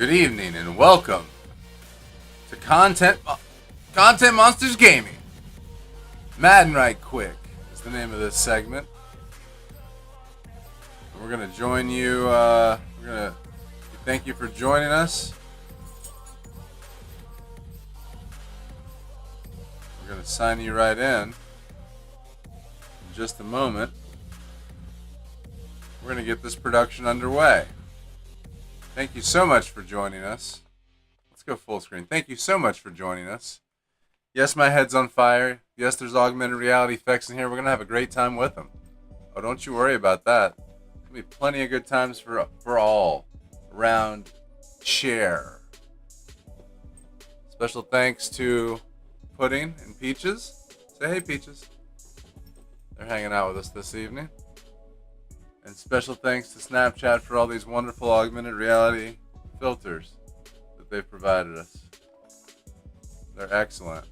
Good evening and welcome to Content Monsters Gaming. Madden Right Quick is the name of this segment. We're going to join you. We're going to thank you for joining us. We're going to sign you right in just a moment. We're going to get this production underway. Thank you so much for joining us. Let's go full screen. Thank you so much for joining us. Yes, my head's on fire. Yes, there's augmented reality effects in here. We're going to have a great time with them. Oh, don't you worry about that. There'll be plenty of good times for all around share. Special thanks to Pudding and Peaches. Say hey, Peaches. They're hanging out with us this evening. And special thanks to Snapchat for all these wonderful augmented reality filters that they've provided us. They're excellent.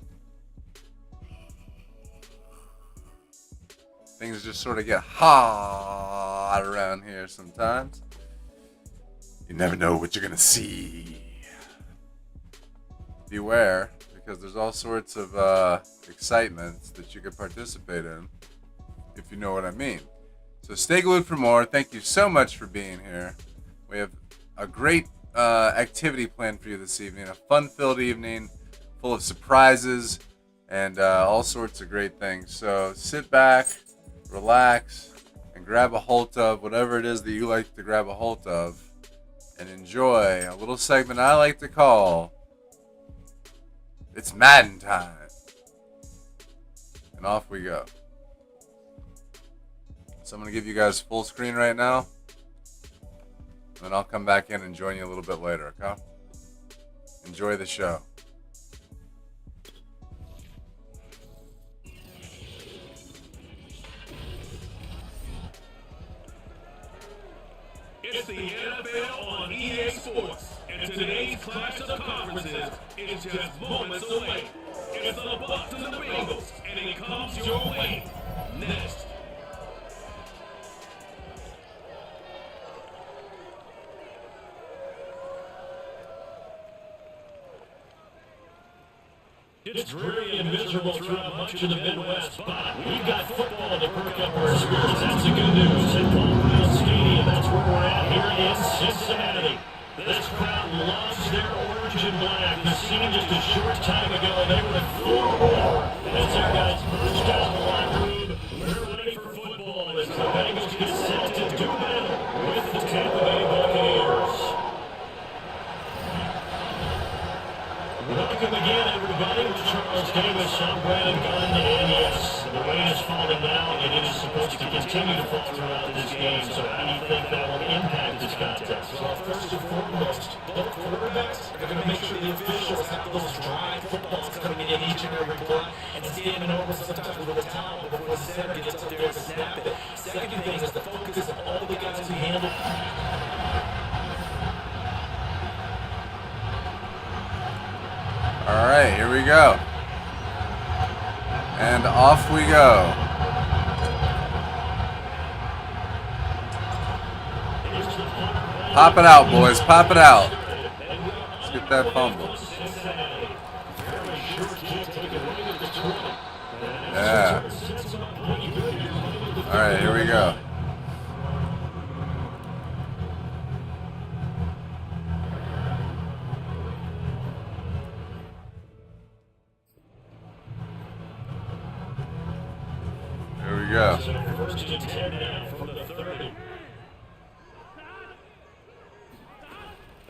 Things just sort of get hot around here sometimes. You never know what you're going to see. Beware, because there's all sorts of excitements that you could participate in, if you know what I mean. So stay glued for more. Thank you so much for being here. We have a great activity planned for you this evening. A fun-filled evening full of surprises and all sorts of great things. So sit back, relax, and grab a hold of whatever it is that you like to grab a hold of and enjoy a little segment I like to call It's Madden Time. And off we go. So I'm going to give you guys full screen right now. And then I'll come back in and join you a little bit later, okay? Enjoy the show. It's the NFL on EA Sports, and today's clash of conferences is just moments away. It's the Bucs and the Bengals, and it comes your way next. It's dreary and miserable throughout much of the Midwest, but we've got football to perk up our spirits. That's the good news. At Ball Stadium, that's where we're at here in Cincinnati. This crowd loves their orange and black. The scene just a short time ago, they were in full roar. As their guys merged out of the locker room, we're ready for football as the Bengals get set to do battle with the Tampa Bay Buccaneers. Welcome again, everybody, to Charles Davis. I'm Brandon Gunn, and yes, the rain is falling now, and it is supposed to continue to fall throughout this game. So how do you think that will impact this contest? Well, first and foremost, both quarterbacks are going to make sure the officials have those dry footballs coming in each and every play and standing over sometimes with a towel before the center gets up there and snap it. Second thing is the focus of all the guys who handle. All right, here we go. And off we go. Pop it out, boys. Pop it out. Let's get that fumble. Yeah. All right, here we go. Here we go. First and 10 now from the 30.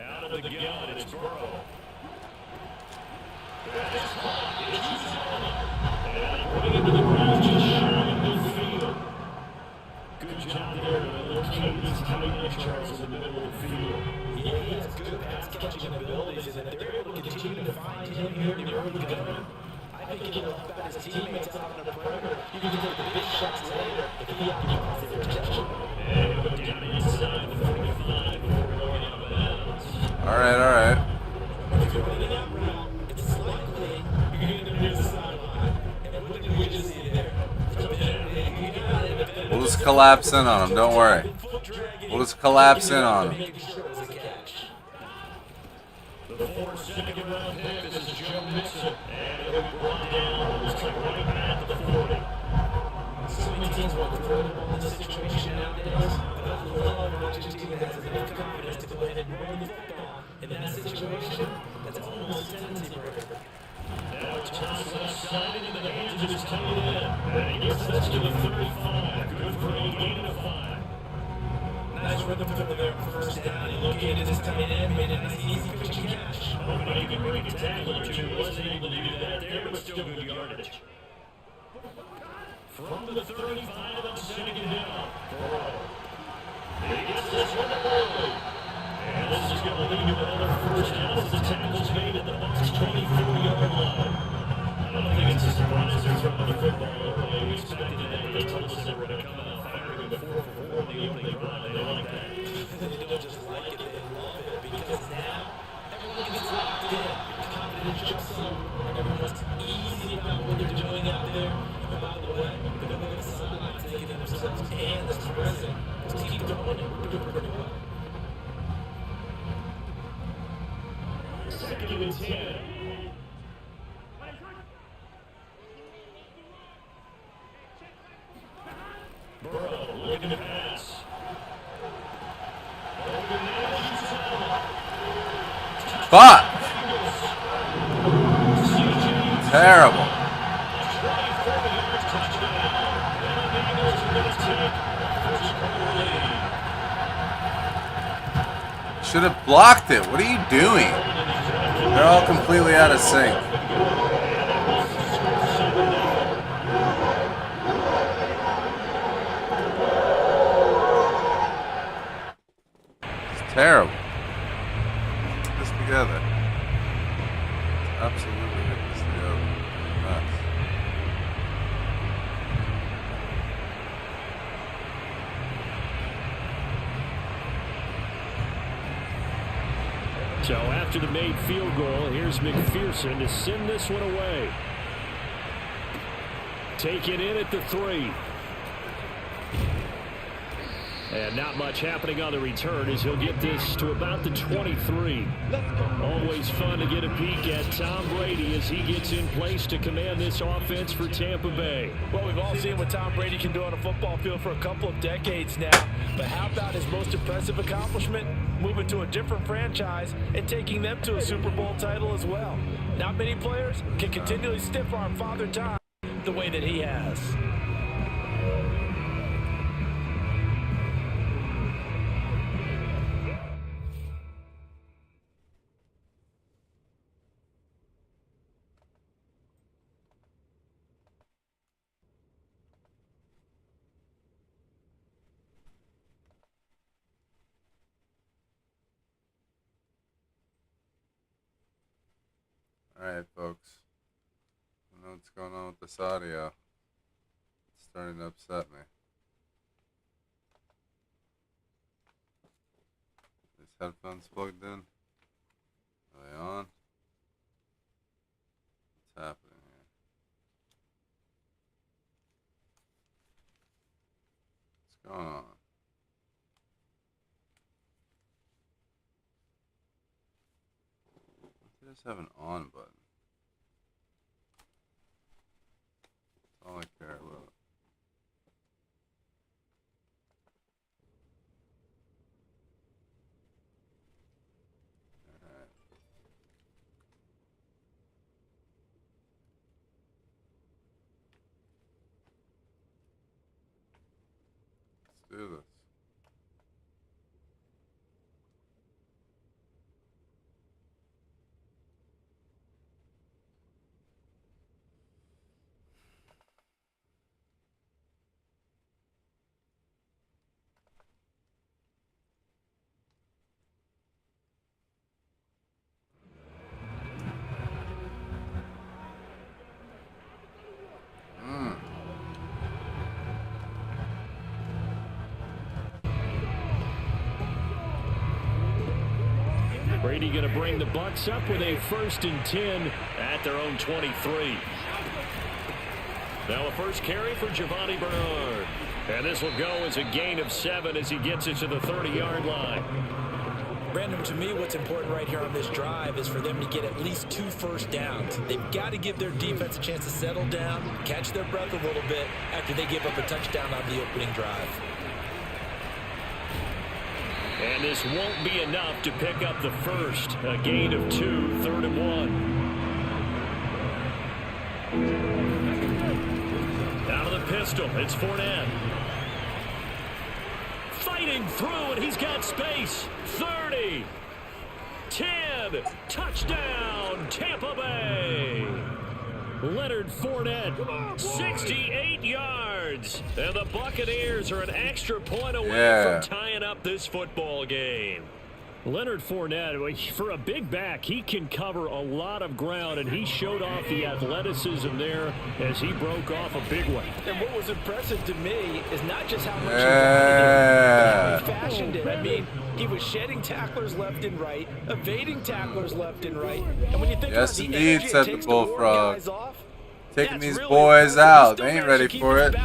Out of the gun, it's Burrow. And putting into the ground, just shy of midfield. Good job there to locate these tight end Charles in the middle of the field. Yeah, he has good pass catching abilities, and if they're able to continue to find him here in the early going, I think he'll help out his teammates out on the perimeter. You can take the big shots later if he occupies their protection. And put down inside the 45 before going out of bounds. All right. If you're running that route, it's likely you're going to near the sideline. And what did we just see there? We'll just collapse in on him. Don't worry. We'll just collapse in on him. former second-round pick. This is Joe Mixon. And he'll be brought down. Looks like right at the 40. So many teams want to throw the ball in this situation nowadays, but I love watching a team that has enough confidence to go ahead and run the football. In that situation, that's almost a tendency breaker. Now a toss left side into the hands of his tight end. And he gets us to the 35. Good for a gain of 5. Nice rhythm for there first down. He located his tight end, made a nice easy pitch and catch. But he could break a tackle or two. Wasn't able to do that there, but still good yardage. From the 35 on second down. He gets this one early. And this is going to lead to another first down as the tackle's made at the Bucs' 24-yard line. I don't think it's a surprise they're throwing the football early. We expected it. They told us they were going to come out firing the 4-for-4 on the opening drive. They don't like that. They don't just like it, they love it. Because now, everyone gets locked in. Confidence jumps up. Everyone's easy about what they're doing out there. And by the way, they're going to sideline taking themselves and the president. Just keep throwing it. We're doing pretty well. Second and 10. Burrow looking to pass. Fuck! Terrible. Should have blocked it. What are you doing? They're all completely out of sync. It's terrible. Put this together. It's absolutely put this together. Nuts. So after the made field goal, here's McPherson to send this one away. Taken in at the 3. And not much happening on the return as he'll get this to about the 23. Always fun to get a peek at Tom Brady as he gets in place to command this offense for Tampa Bay. Well, we've all seen what Tom Brady can do on a football field for a couple of decades now. But how about his most impressive accomplishment? Moving to a different franchise and taking them to a Super Bowl title as well. Not many players can continually stiff-arm Father Time the way that he has. Alright, folks. I don't know what's going on with this audio. It's starting to upset me. These headphones plugged in? Are they on? What's happening here? What's going on? I just have an on button. That's all I care about. Alright. Let's do this. Brady going to bring the Bucs up with a 1st and 10 at their own 23. Now a first carry for Giovanni Bernard. And this will go as a gain of 7 as he gets it to the 30-yard line. Brandon, to me, what's important right here on this drive is for them to get at least 2 first downs. They've got to give their defense a chance to settle down, catch their breath a little bit after they give up a touchdown on the opening drive. And this won't be enough to pick up the first. A gain of 2, 3rd and 1. Out of the pistol, it's Fournette. Fighting through, and he's got space. 30, 10, touchdown, Tampa Bay. Leonard Fournette, 68 yards. And the Buccaneers are an extra point away from tying up this football game. Leonard Fournette, for a big back, he can cover a lot of ground, and he showed off the athleticism there as he broke off a big one. And what was impressive to me is not just how much he wanted it, but how he fashioned it. I mean, he was shedding tacklers left and right, evading tacklers left and right. And when you think about the energy it takes to ward guys off, taking these boys out. They ain't ready for it.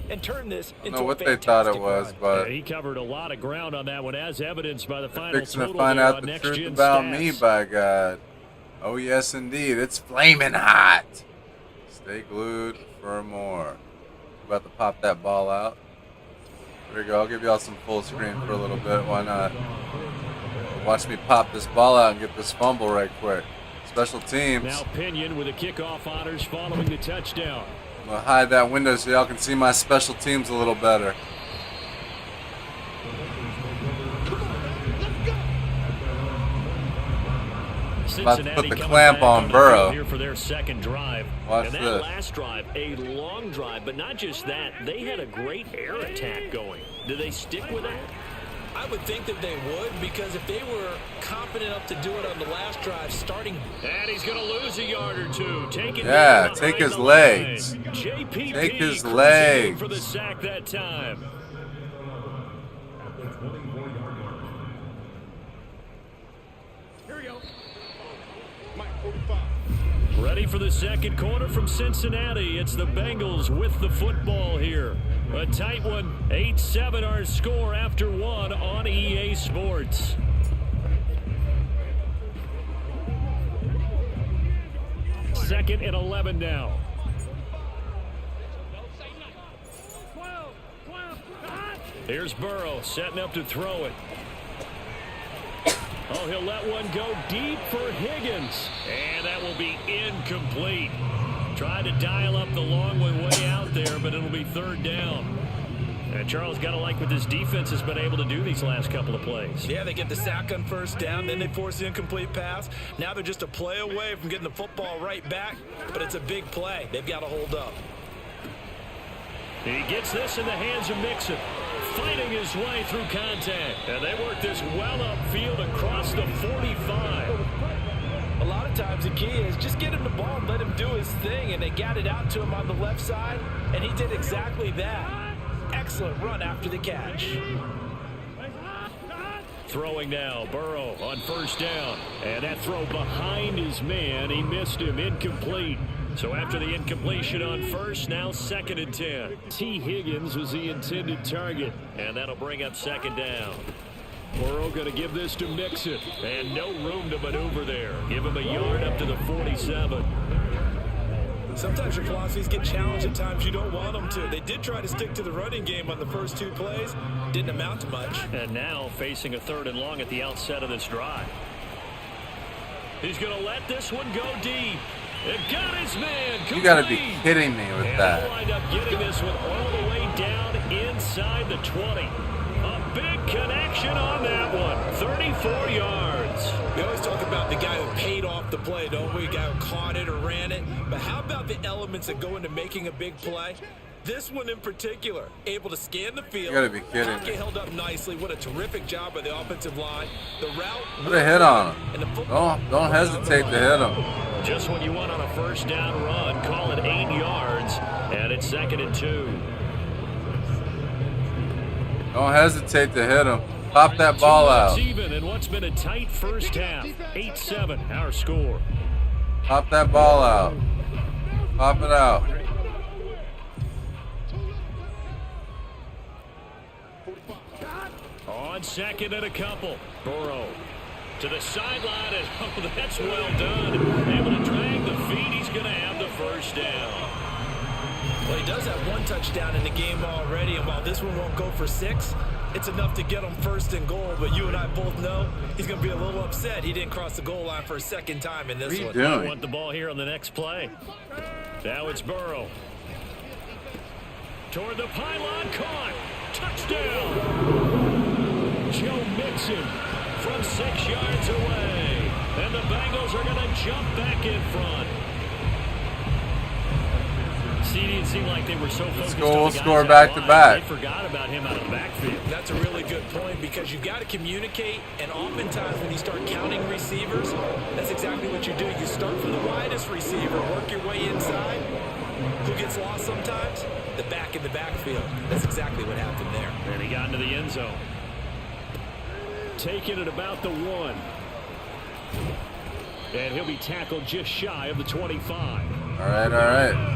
And turn this I don't know what they thought it was, but he covered a lot of ground on that one, as evidenced by the final fixing total. to find out the truth about me, by God. Oh yes, indeed, it's flaming hot. Stay glued for more. About to pop that ball out. There we go. I'll give y'all some full screen for a little bit. Why not? Watch me pop this ball out and get this fumble right quick. Special teams. Now Pinion with the kickoff honors following the touchdown. I'm going to hide that window so y'all can see my special teams a little better. About to put the clamp on Burrow. Here for their second drive. Watch and that this. Last drive, a long drive, but not just that. They had a great air attack going. Do they stick with that? I would think that they would, because if they were confident enough to do it on the last drive, starting. And he's going to lose a yard or two. Take his legs. JPP take his legs. For the sack that time. Here we go. Ready for the second quarter from Cincinnati. It's the Bengals with the football here. A tight one, 8-7 our score after 1 on EA Sports. Second and 11 now. Here's Burrow setting up to throw it. Oh, he'll let one go deep for Higgins. And that will be incomplete. Tried to dial up the long one way out there, but it'll be 3rd down. And Charles got to like what this defense has been able to do these last couple of plays. Yeah, they get the sack on 1st down, then they force the incomplete pass. Now they're just a play away from getting the football right back, but it's a big play. They've got to hold up. He gets this in the hands of Mixon, fighting his way through contact. And they work this well upfield across the 45. A lot of times the key is just get him the ball and let him do his thing, and they got it out to him on the left side, and he did exactly that. Excellent run after the catch. Throwing now, Burrow on 1st down. And that throw behind his man, he missed him, incomplete. So after the incompletion on 1st, now 2nd and 10. T. Higgins was the intended target, and that'll bring up 2nd down. Burrow going to give this to Mixon, and no room to maneuver there. Give him a yard up to the 47. Sometimes your philosophies get challenged at times you don't want them to. They did try to stick to the running game on the first 2 plays. Didn't amount to much. And now facing a 3rd and long at the outset of this drive. He's going to let this one go deep. It got his man. You got to be kidding me with that. And wind up getting this one all the way down inside the 20. A big connection on that one. 34 yards. We always talk about the guy who paid off the play, don't we? The guy who caught it or ran it. But how about the elements that go into making a big play? This one in particular, able to scan the field. You gotta be kidding me. Held up nicely. What a terrific job by the offensive line. The route. Put a hit on him. Don't hesitate to hit him. Just when you want on a 1st down run, call it 8 yards, and it's 2nd and 2. Don't hesitate to hit him. Pop that ball out. Even in what's been a tight 1st half. 8-7 our score. Pop that ball out. Pop it out. On on 2nd and a couple. Burrow to the sideline, and oh, that's well done. Able to drag the feet. He's going to have the first down. Well, he does have 1 touchdown in the game already, and while this one won't go for 6, it's enough to get him 1st and goal. But you and I both know he's going to be a little upset he didn't cross the goal line for a 2nd time in this one. I want the ball here on the next play. Now it's Burrow. Toward the pylon, caught. Touchdown. Joe Mixon from 6 yards away. And the Bengals are going to jump back in front. See, it didn't seem like they were so focused on the guys score back to back. They forgot about him out of the backfield. That's a really good point because you've got to communicate, and oftentimes when you start counting receivers, that's exactly what you do. You start from the widest receiver, work your way inside. Who gets lost sometimes? The back in the backfield. That's exactly what happened there. And he got into the end zone. Taking it about the 1. And he'll be tackled just shy of the 25. All right, all right.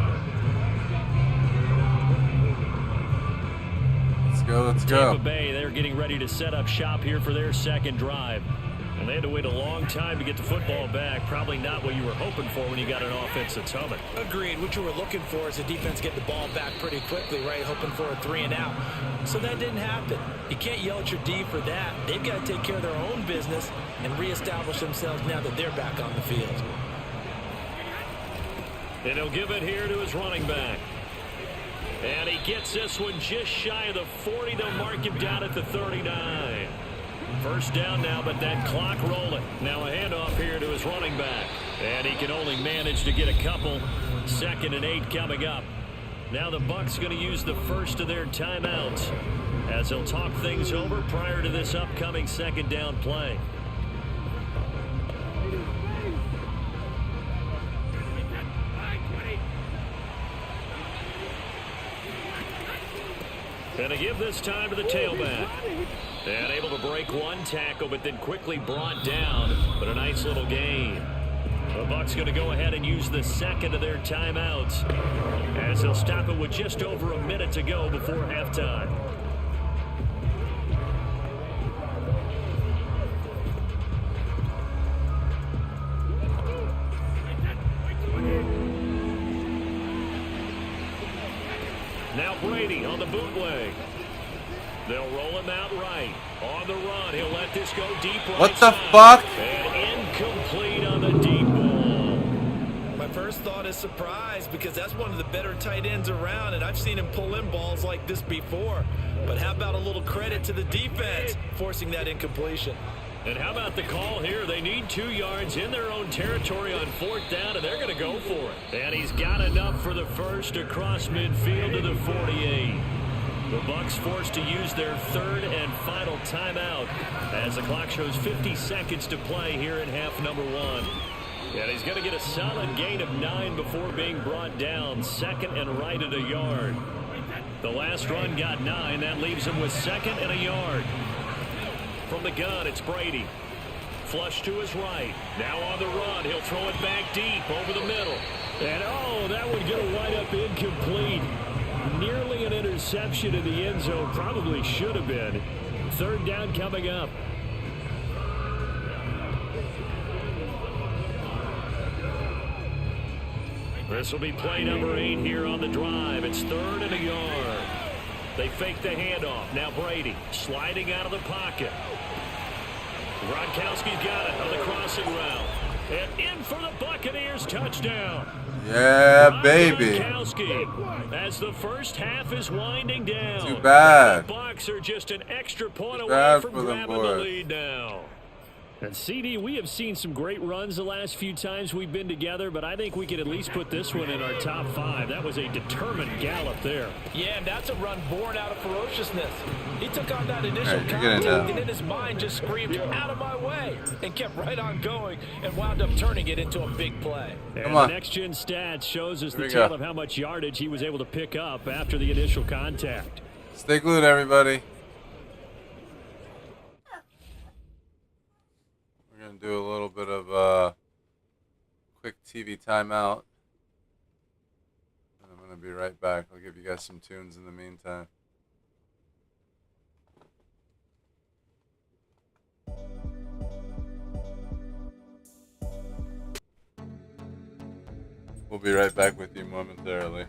Let's go. Tampa Bay, they're getting ready to set up shop here for their 2nd drive. And they had to wait a long time to get the football back. Probably not what you were hoping for when you got an offense that's humming. Agreed. What you were looking for is the defense get the ball back pretty quickly, right? Hoping for a 3 and out. So that didn't happen. You can't yell at your D for that. They've got to take care of their own business and reestablish themselves now that they're back on the field. And he'll give it here to his running back. And he gets this one just shy of the 40. They'll mark him down at the 39. First down now, but that clock rolling. Now a handoff here to his running back. And he can only manage to get a couple. 2nd and 8 coming up. Now the Bucs going to use the first of their timeouts as they'll talk things over prior to this upcoming 2nd down play. And to give this time to the tailback. And able to break 1 tackle, but then quickly brought down. But a nice little gain. The Bucs going to go ahead and use the 2nd of their timeouts as they'll stop it with just over a minute to go before halftime. Now Brady on the bootleg. They'll roll him out right. On the run, he'll let this go deep right What the side. fuck? And incomplete on the deep ball. My first thought is surprise because that's one of the better tight ends around, and I've seen him pull in balls like this before. But how about a little credit to the defense forcing that incompletion? And how about the call here? They need 2 yards in their own territory on 4th down, and they're going to go for it. And he's got enough for the first across midfield to the 48. The Bucs forced to use their 3rd and final timeout as the clock shows 50 seconds to play here in half number 1. And he's going to get a solid gain of 9 before being brought down. 2nd and right at a yard. The last run got 9. That leaves him with 2nd and a yard. From the gun, it's Brady. Flush to his right. Now on the run. He'll throw it back deep over the middle. And oh, that one going to wind up incomplete. Nearly an interception in the end zone. Probably should have been. 3rd down coming up. This will be play number 8 here on the drive. It's 3rd and a yard. They fake the handoff. Now Brady sliding out of the pocket. Gronkowski's got it on the crossing route. And in for the Buccaneers touchdown. Yeah, baby. Gronkowski, as the first half is winding down. Too bad. The Bucs are just an extra point Too away bad from for them grabbing the boys. lead now. And CD, we have seen some great runs the last few times we've been together, but I think we could at least put this one in our top 5. That was a determined gallop there. Yeah, and that's a run born out of ferociousness. He took on that initial Hey, you're getting contact and in his mind just screamed, out of my way, and kept right on going and wound up turning it into a big play. And Come on. the next-gen stats shows us Here the we tale go. of how much yardage he was able to pick up after the initial contact. Stay glued, everybody. We're going to do a little bit of quick TV timeout. And I'm going to be right back. I'll give you guys some tunes in the meantime. We'll be right back with you momentarily.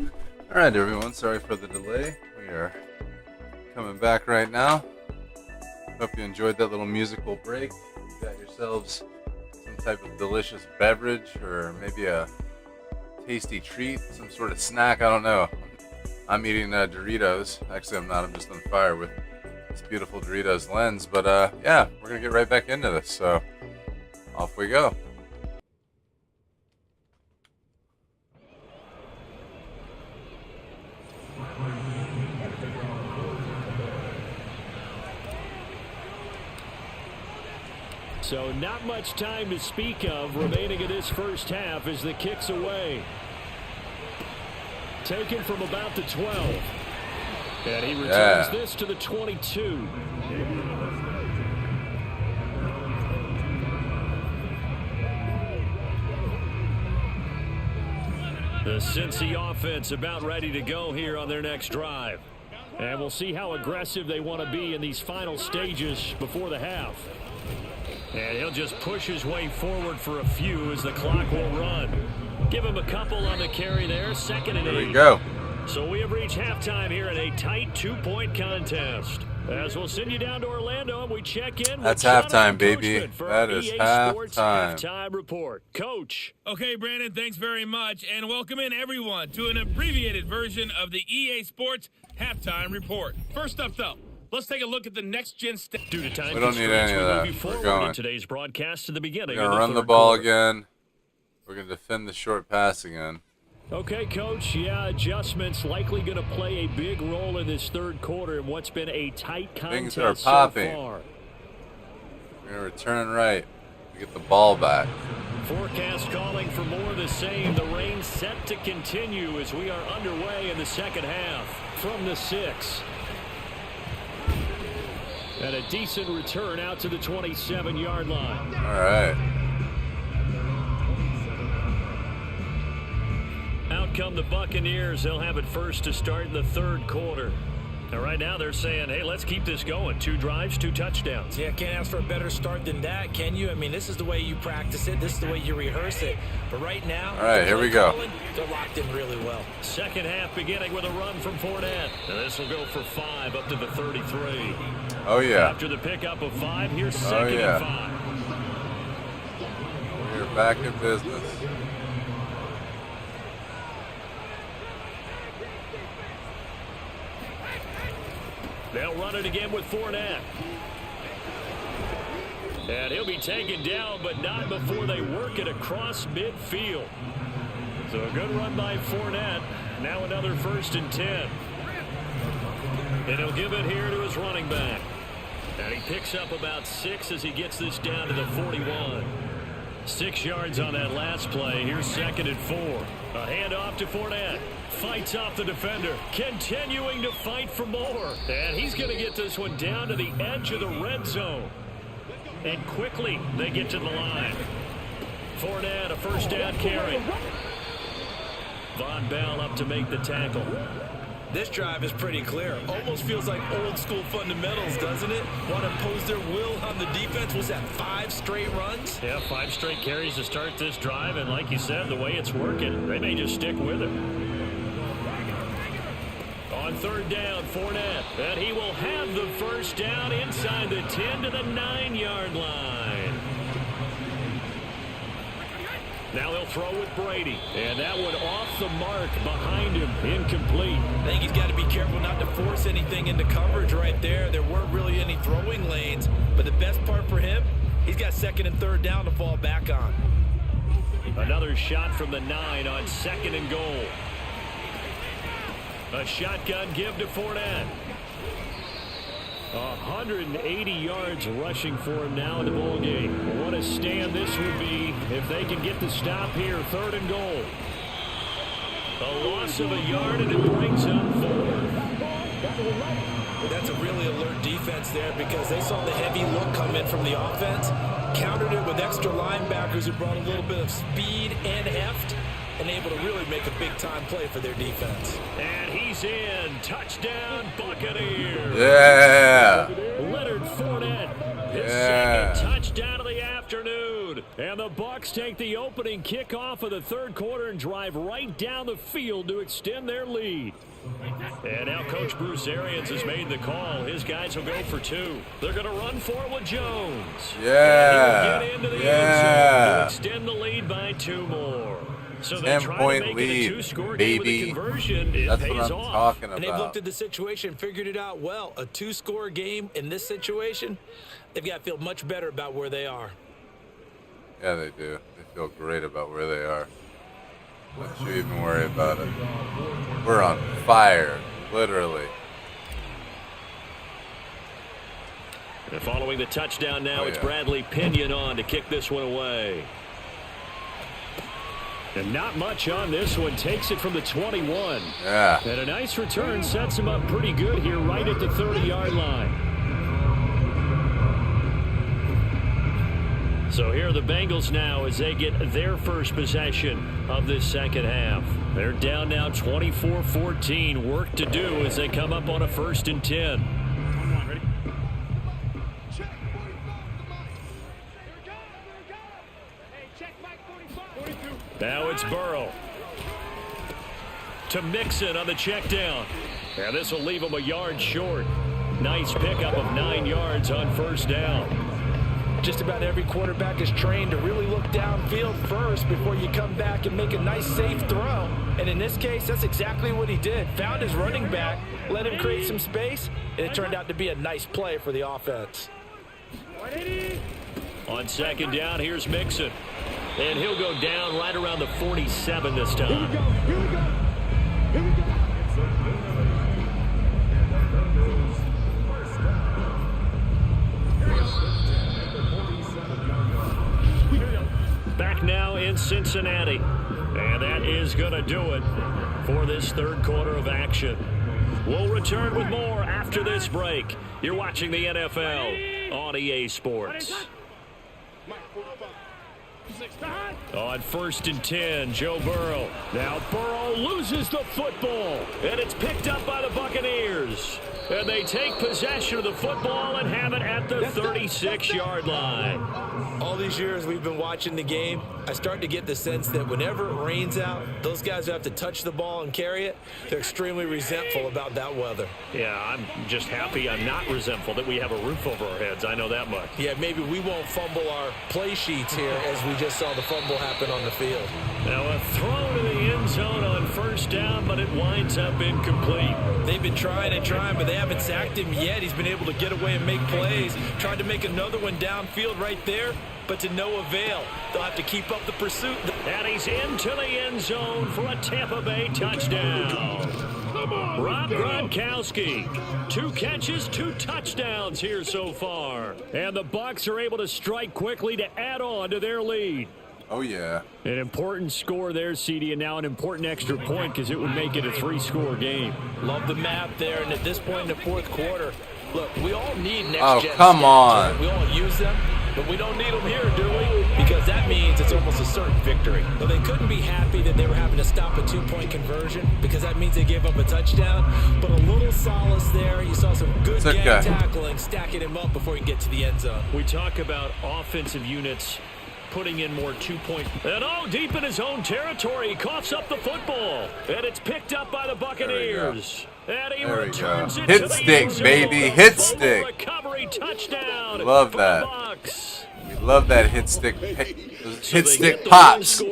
All right, everyone. Sorry for the delay. We are coming back right now. Hope you enjoyed that little musical break. You got yourselves some type of delicious beverage or maybe a tasty treat, some sort of snack. I don't know. I'm eating Doritos. Actually, I'm not. I'm just on fire with this beautiful Doritos lens. But yeah, we're going to get right back into this. So off we go. So not much time to speak of remaining in this first half as the kick's away. Taken from about the 12. And he returns this to the 22. The Cincy offense about ready to go here on their next drive. And we'll see how aggressive they want to be in these final stages before the half. And he'll just push his way forward for a few as the clock will run. Give him a couple on the carry there. 2nd and 8. There we go. So we have reached halftime here in a tight 2-point contest. As we'll send you down to Orlando and we check in. That's halftime, baby. That is Sports halftime. Halftime report. Coach. Okay, Brandon, thanks very much. And welcome in, everyone, to an abbreviated version of the EA Sports Halftime Report. First up, though, let's take a look at the next-gen stats. Due to time We don't need any of that. We're going. In today's broadcast to the beginning. We're going to run the ball again. We're going to defend the short pass again. Okay, Coach. Yeah, adjustments likely going to play a big role in this third quarter in what's been a tight contest Things are popping. so far. We're going to return right to get the ball back. Forecast calling for more of the same. The rain set to continue as we are underway in the second half. From the 6. And a decent return out to the 27-yard line. All right. Out come the Buccaneers. They'll have it first to start in the third quarter. And right now they're saying, hey, let's keep this going. 2 drives, 2 touchdowns. Yeah, can't ask for a better start than that, can you? I mean, this is the way you practice it. This is the way you rehearse it. But right now, all right, here we go. They're locked in really well. Second half beginning with a run from Fournette. And this will go for 5 up to the 33. Oh, yeah. After the pickup of 5, here's 2nd and 5. We're back in business. They'll run it again with Fournette. And he'll be taken down, but not before they work it across midfield. So a good run by Fournette. Now another 1st and 10. And he'll give it here to his running back. And he picks up about 6 as he gets this down to the 41. 6 yards on that last play. Here's 2nd and 4. A handoff to Fournette. Fights off the defender. Continuing to fight for more. And he's going to get this one down to the edge of the red zone. And quickly they get to the line. Fournette, a 1st down carry. Von Bell up to make the tackle. This drive is pretty clear. Almost feels like old school fundamentals, doesn't it? Want to impose their will on the defense. Was that 5 straight runs? Yeah, 5 straight carries to start this drive. And like you said, the way it's working, they may just stick with it. On 3rd down, Fournette. And he will have the 1st down inside the 10 to the 9-yard line. Now he'll throw with Brady. And that one off the mark behind him. Incomplete. I think he's got to be careful not to force anything into coverage right there. There weren't really any throwing lanes. But the best part for him, he's got 2nd and 3rd down to fall back on. Another shot from the 9 on 2nd and goal. A shotgun give to Fournette. 180 yards rushing for him now in the ball game. What a stand this would be if they can get the stop here. 3rd and goal. A loss of a yard, and it brings up 4. That's a really alert defense there because they saw the heavy look come in from the offense, countered it with extra linebackers who brought a little bit of speed and heft, and able to really make a big-time play for their defense. And he's in. Touchdown, Buccaneers. Yeah. Leonard Fournette His second touchdown of the afternoon. And the Bucs take the opening kickoff of the third quarter and drive right down the field to extend their lead. And now Coach Bruce Arians has made the call. His guys will go for 2. They're going to run for it with Jones. Yeah. And he'll get into the end zone to extend the lead by 2 more. So they try to make it a 2-score game with a conversion. It That's pays what I'm off. talking about. And they've looked at the situation, figured it out well. A 2-score game in this situation, they've got to feel much better about where they are. Yeah, they do. They feel great about where they are. Don't you even worry about it. We're on fire, literally. And following the touchdown now, it's Bradley Pinion on to kick this one away. And not much on this one. Takes it from the 21. Yeah. And a nice return sets him up pretty good here right at the 30-yard line. So here are the Bengals now as they get their first possession of this second half. They're down now 24-14. Work to do as they come up on a 1st and 10. Now it's Burrow to Mixon on the check down. And this will leave him a yard short. Nice pickup of 9 yards on 1st down. Just about every quarterback is trained to really look downfield first before you come back and make a nice, safe throw. And in this case, that's exactly what he did. Found his running back, let him create some space, and it turned out to be a nice play for the offense. On 2nd down, here's Mixon. And he'll go down right around the 47 this time. Here we go. Here we go. Here we go. Back now in Cincinnati. And that is going to do it for this third quarter of action. We'll return with more after this break. You're watching the NFL on EA Sports. On 1st and 10, Joe Burrow. Now Burrow loses the football, and it's picked up by the Buccaneers. And they take possession of the football and have it at the 36-yard line. All these years we've been watching the game, I start to get the sense that whenever it rains out, those guys who have to touch the ball and carry it, they're extremely resentful about that weather. Yeah, I'm just happy I'm not resentful that we have a roof over our heads. I know that much. Yeah, maybe we won't fumble our play sheets here as we just saw the fumble happen on the field. Now a throw to the end zone on 1st down, but it winds up incomplete. They've been trying and trying, but they haven't sacked him yet. He's been able to get away and make plays. Tried to make another one downfield right there, but to no avail. They'll have to keep up the pursuit. And he's into the end zone for a Tampa Bay touchdown. Rob Gronkowski, 2 catches, 2 touchdowns here so far. And the Bucs are able to strike quickly to add on to their lead. Oh, yeah. An important score there, CD, and now an important extra point because it would make it a 3-score game. Love the map there, and at this point in the 4th quarter, look, we all need next-gen Oh, come on. We all use them, but we don't need them here, do we? Because that means it's almost a certain victory. Well, they couldn't be happy that they were having to stop a 2-point conversion because that means they gave up a touchdown. But a little solace there. You saw some good gang tackling, stacking him up before he can get to the end zone. We talk about offensive units putting in more 2-point. And deep in his own territory, he coughs up the football. And it's picked up by the Buccaneers. And he returns it hit to stick, the baby. Hit stick. Recovery touchdown. Love that. We love that hit stick. Hit stick pops.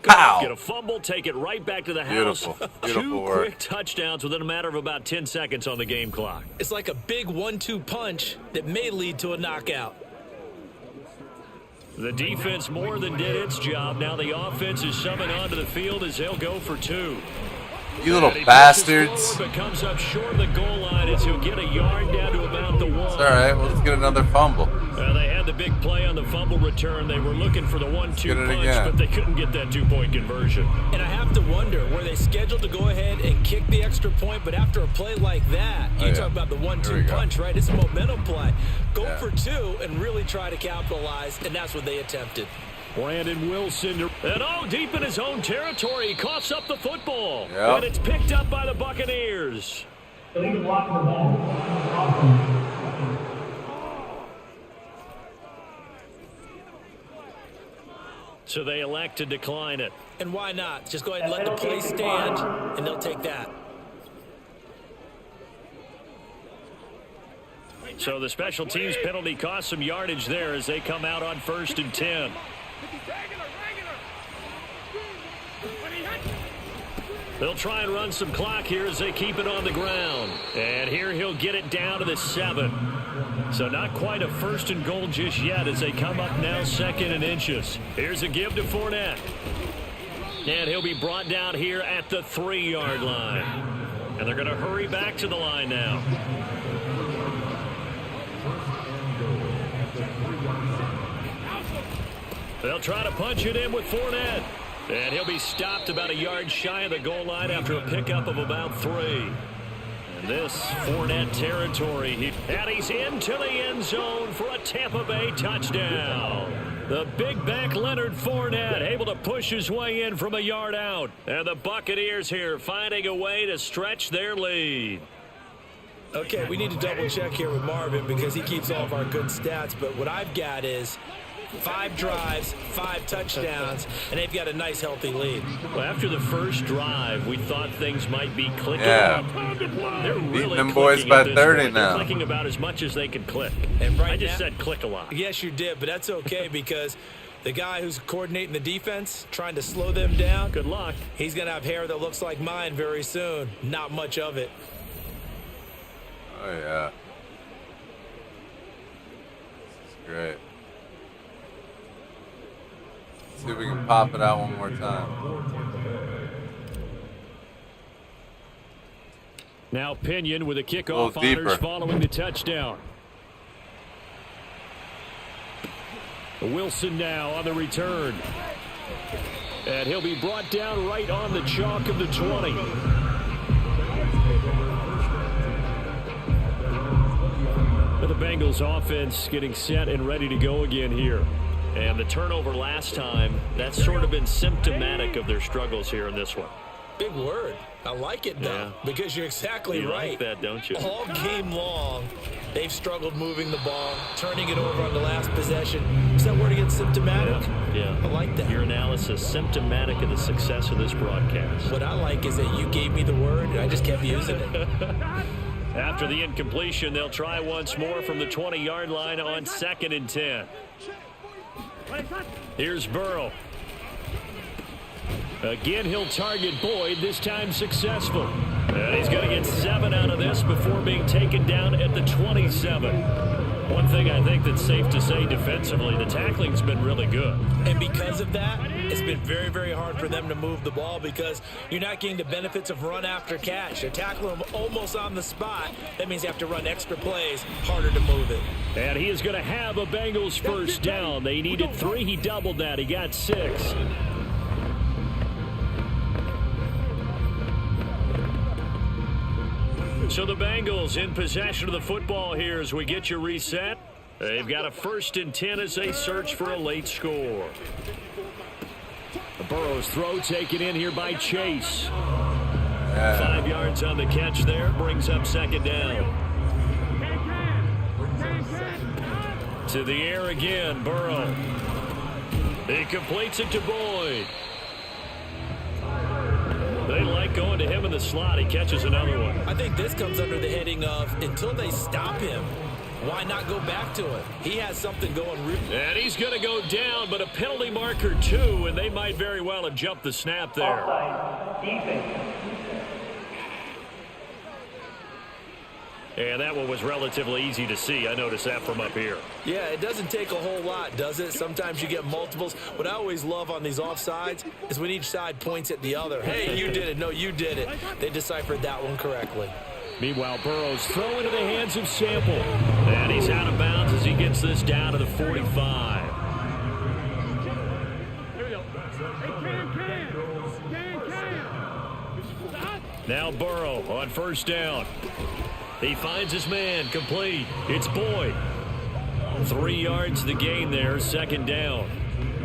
Pow. Get a fumble, take it right back to the house. Beautiful. 2 quick touchdowns within a matter of about 10 seconds on the game clock. It's like a big 1-2 punch that may lead to a knockout. The defense more than did its job. Now the offense is summoned onto the field as they'll go for 2. You little bastards. Forward, but comes up short of the goal line as he'll get a yard down to about the 1. It's all right. We'll just get another fumble. They had the big play on the fumble return. They were looking for the 1-2 punch, but they couldn't get that 2-point conversion. And I have to wonder, were they scheduled to go ahead and kick the extra point, but after a play like that, you talk about the 1-2 punch, right? It's a momentum play. Go for 2 and really try to capitalize, and that's what they attempted. Brandon Wilson, and deep in his own territory, he coughs up the football. Yep. And it's picked up by the Buccaneers. So they elect to decline it. And why not? Just go ahead and let the play stand, and they'll take that. So the special teams penalty cost some yardage there as they come out on 1st and 10. They'll try and run some clock here as they keep it on the ground. And here he'll get it down to the 7. So not quite a 1st and goal just yet as they come up now 2nd and inches. Here's a give to Fournette. And he'll be brought down here at the 3-yard line. And they're going to hurry back to the line now. They'll try to punch it in with Fournette. And he'll be stopped about a yard shy of the goal line after a pickup of about 3. And this Fournette territory. And he's into the end zone for a Tampa Bay touchdown. The big back Leonard Fournette able to push his way in from a yard out. And the Buccaneers here finding a way to stretch their lead. Okay, we need to double check here with Marvin because he keeps all of our good stats. But what I've got is 5 drives, 5 touchdowns, and they've got a nice, healthy lead. Well, after the first drive, we thought things might be clicking. Yeah. They're really beating them boys by 30 now. They're clicking about as much as they can click. And right I just now, said click a lot. Yes, you did, but that's okay because the guy who's coordinating the defense, trying to slow them down, good luck. He's going to have hair that looks like mine very soon. Not much of it. Oh, yeah. This is great. See if we can pop it out one more time. Now Pinion with a kickoff deeper. honors following the touchdown. Wilson now on the return. And he'll be brought down right on the chalk of the 20. The Bengals offense getting set and ready to go again here. And the turnover last time, that's sort of been symptomatic of their struggles here in this one. Big word. I like it, though, because you're exactly you right. Like that, don't you? All game long, they've struggled moving the ball, turning it over on the last possession. Is that word again, symptomatic? Yeah. I like that. Your analysis, symptomatic of the success of this broadcast. What I like is that you gave me the word, and I just kept using it. After the incompletion, they'll try once more from the 20-yard line on 2nd and 10. Here's Burrow. Again, he'll target Boyd, this time successful. And he's going to get 7 out of this before being taken down at the 27. One thing I think that's safe to say defensively, the tackling's been really good. And because of that, it's been very, very hard for them to move the ball because you're not getting the benefits of run after catch. They're tackling them almost on the spot. That means you have to run extra plays, harder to move it. And he is going to have a Bengals first down. They needed 3. He doubled that. He got 6. So the Bengals in possession of the football here as we get you reset. They've got a 1st and 10 as they search for a late score. The Burrow's throw taken in here by Chase. 5 yards on the catch there, brings up 2nd down. To the air again, Burrow. He completes it to Boyd. They like going to him in the slot. He catches another one. I think this comes under the heading of until they stop him, why not go back to it? He has something going. And he's going to go down, but a penalty marker too, and they might very well have jumped the snap there. And that one was relatively easy to see. I noticed that from up here. Yeah, it doesn't take a whole lot, does it? Sometimes you get multiples. What I always love on these offsides is when each side points at the other. Hey, you did it. No, you did it. They deciphered that one correctly. Meanwhile, Burrow's throw into the hands of Sample. And he's out of bounds as he gets this down to the 45. Now Burrow on 1st down. He finds his man, complete. It's Boyd. 3 yards the gain there, 2nd down.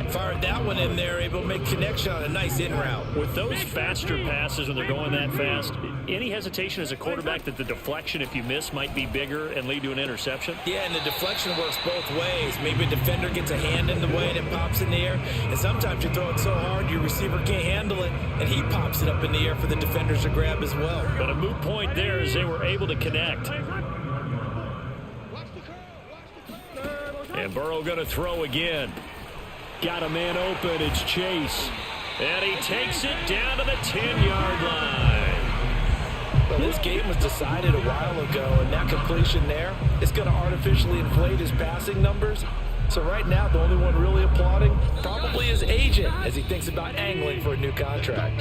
Fired that one in there, able to make connection on a nice in route. With those faster passes when they're going that fast, any hesitation as a quarterback that the deflection, if you miss, might be bigger and lead to an interception? Yeah, and the deflection works both ways. Maybe a defender gets a hand in the way and it pops in the air. And sometimes you throw it so hard your receiver can't handle it, and he pops it up in the air for the defenders to grab as well. But a moot point there as they were able to connect. And Burrow going to throw again. Got a man open. It's Chase. And he takes it down to the 10-yard line. Well, this game was decided a while ago, and that completion there is going to artificially inflate his passing numbers. So right now, the only one really applauding probably his agent as he thinks about angling for a new contract.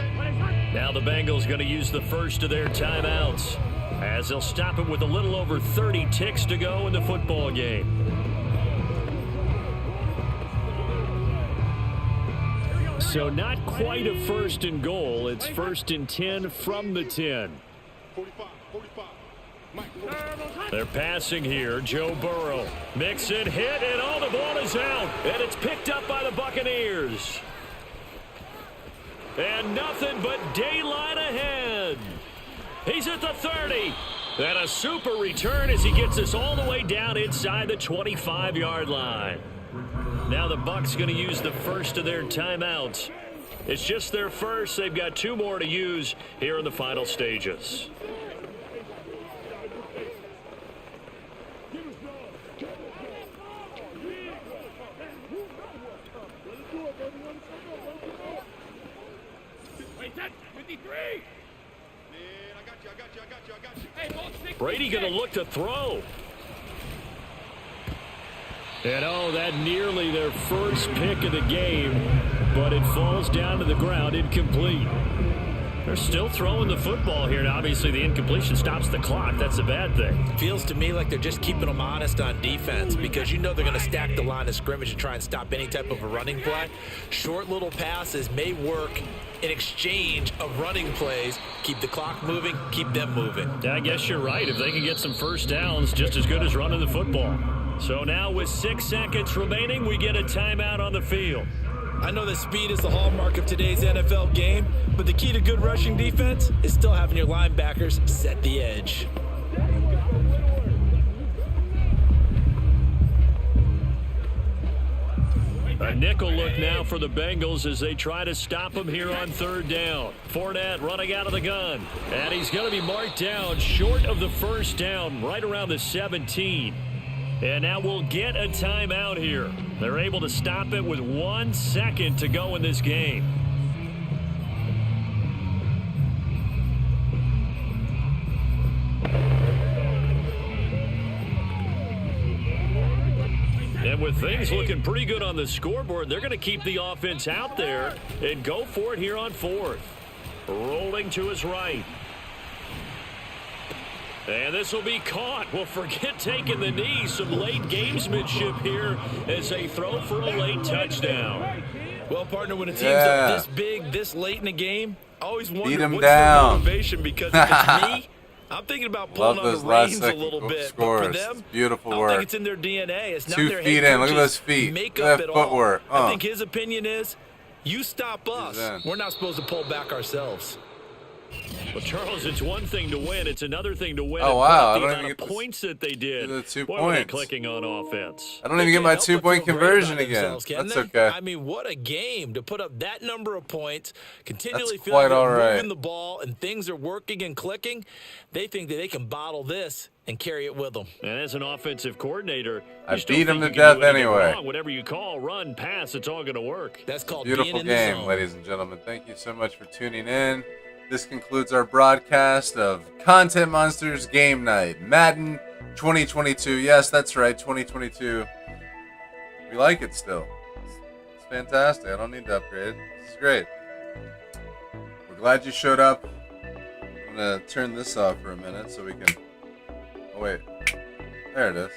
Now the Bengals going to use the first of their timeouts as they'll stop it with a little over 30 ticks to go in the football game. So not quite a first and goal. It's first and 10 from the 10. They're passing here. Joe Burrow. Mix and hit, and all the ball is out. And it's picked up by the Buccaneers. And nothing but daylight ahead. He's at the 30. And a super return as he gets us all the way down inside the 25-yard line. Now the Bucs going to use the first of their timeouts. It's just their first. They've got two more to use here in the final stages. Brady going to look to throw. And oh, that nearly their first pick of the game, but it falls down to the ground, incomplete. They're still throwing the football here, and obviously the incompletion stops the clock. That's a bad thing. Feels to me like they're just keeping them honest on defense because you know they're going to stack the line of scrimmage and try and stop any type of a running play. Short little passes may work in exchange of running plays. Keep the clock moving, keep them moving. Yeah, I guess you're right. If they can get some first downs, just as good as running the football. So now with 6 seconds remaining, we get a timeout on the field. I know that speed is the hallmark of today's NFL game, but the key to good rushing defense is still having your linebackers set the edge. A nickel look now for the Bengals as they try to stop him here on third down. Fournette running out of the gun, and he's going to be marked down short of the first down, right around the 17. And now we'll get a timeout here. They're able to stop it with 1 second to go in this game. And with things looking pretty good on the scoreboard, they're going to keep the offense out there and go for it here on fourth. Rolling to his right. And this will be caught. Well, forget taking the knee. Some late gamesmanship here as they throw for a late touchdown. Well, partner, when a team's up this big, this late in the game, I always wonder what's their motivation, because if it's me, I'm thinking about pulling on the reins a little bit. Scores. But for them, Beautiful I work. think it's in their DNA. It's not 2 their feet head in. Look at those feet. Makeup Look at at that all. footwork. I think his opinion is, you stop us. We're not supposed to pull back ourselves. Well, Charles, it's one thing to win. It's another thing to win. Oh, wow. The amount of points that they did. The 2 Boy, points. were they clicking on offense. I don't even get my 2-point conversion again. That's okay. I mean, what a game to put up that number of points, continually That's feeling quite all right. moving the ball, and things are working and clicking. They think that they can bottle this and carry it with them. And as an offensive coordinator, I you still beat him think to you can death do anything anyway. wrong. Whatever you call, run, pass, it's all going to work. That's called Beautiful being in the game, zone. ladies and gentlemen. Thank you so much for tuning in. This concludes our broadcast of Content Monsters Game Night, Madden 2022. Yes, that's right, 2022. We like it still. It's fantastic. I don't need to upgrade. This is great. We're glad you showed up. I'm going to turn this off for a minute so we can... Oh, wait. There it is.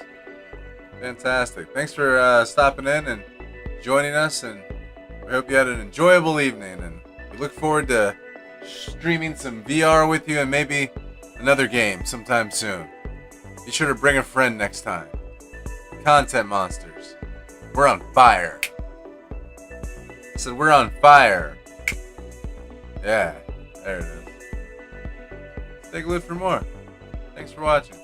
Fantastic. Thanks for stopping in and joining us, and we hope you had an enjoyable evening, and we look forward to streaming some VR with you and maybe another game sometime soon. Be sure to bring a friend next time. Content Monsters. We're on fire. said, we're on fire. Yeah, there it is. Take a look for more. Thanks for watching.